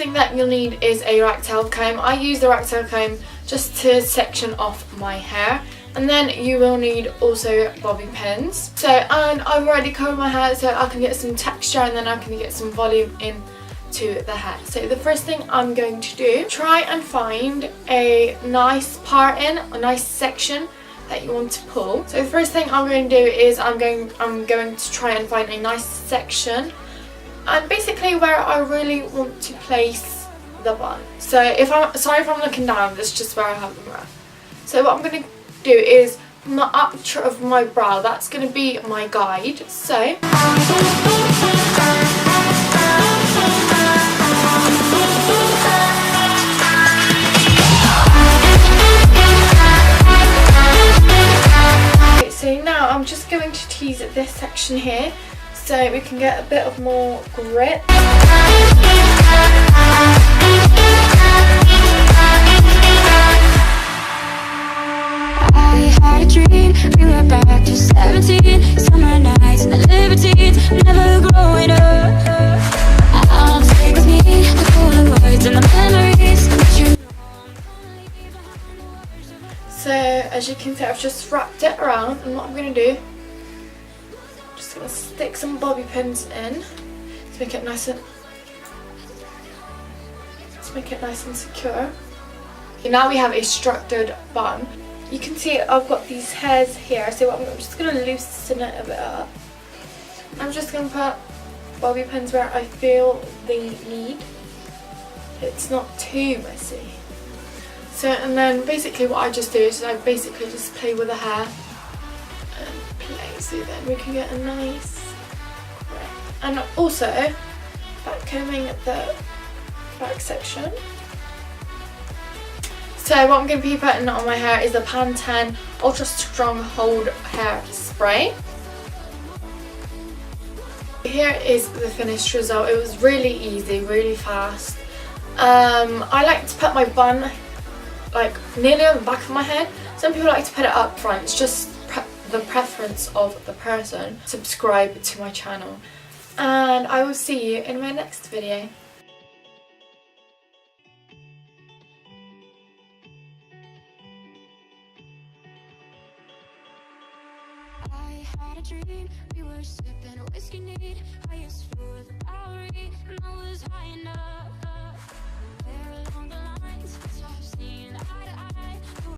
thing that you'll need is a ragtail comb. I use the ragtail comb just to section off my hair. And then you will need also bobby pins. So, and I've already combed my hair so I can get some texture and then I can get some volume into the hair. So the first thing I'm going to do, try and find a nice part a nice section that you want to pull. So the first thing I'm going to do is I'm going to try and find a nice section and basically where I really want to place the bun. So sorry if I'm looking down, that's just where I have the mirror. So what I'm going to do is my arch of my brow, that's going to be my guide. So now I'm just going to tease this section here so we can get a bit of more grip. I had a dream, we were back to 17, summer nights and the libertines, never growing up. I'll take with me the Polaroids and the memories. So as you can see, I've just wrapped it around, and what I'm going to do, I'm just going to stick some bobby pins in to make it nice and secure. Okay, now we have a structured bun. You can see I've got these hairs here, so I'm just going to loosen it a bit up. I'm just going to put bobby pins where I feel the need. It's not too messy. So, and then basically what I just do is I basically just play with the hair and play, so then we can get a nice grip. And also back combing the back section. So what I'm going to be putting on my hair is the Pantene Ultra Strong Hold Hair Spray. Here is the finished result. It was really easy, really fast. I like to put my bun like nearly on the back of my head. Some people like to put it up front. It's just the preference of the person. Subscribe to my channel and I will see you in my next video. I had a dream, we were sipping whiskey neat.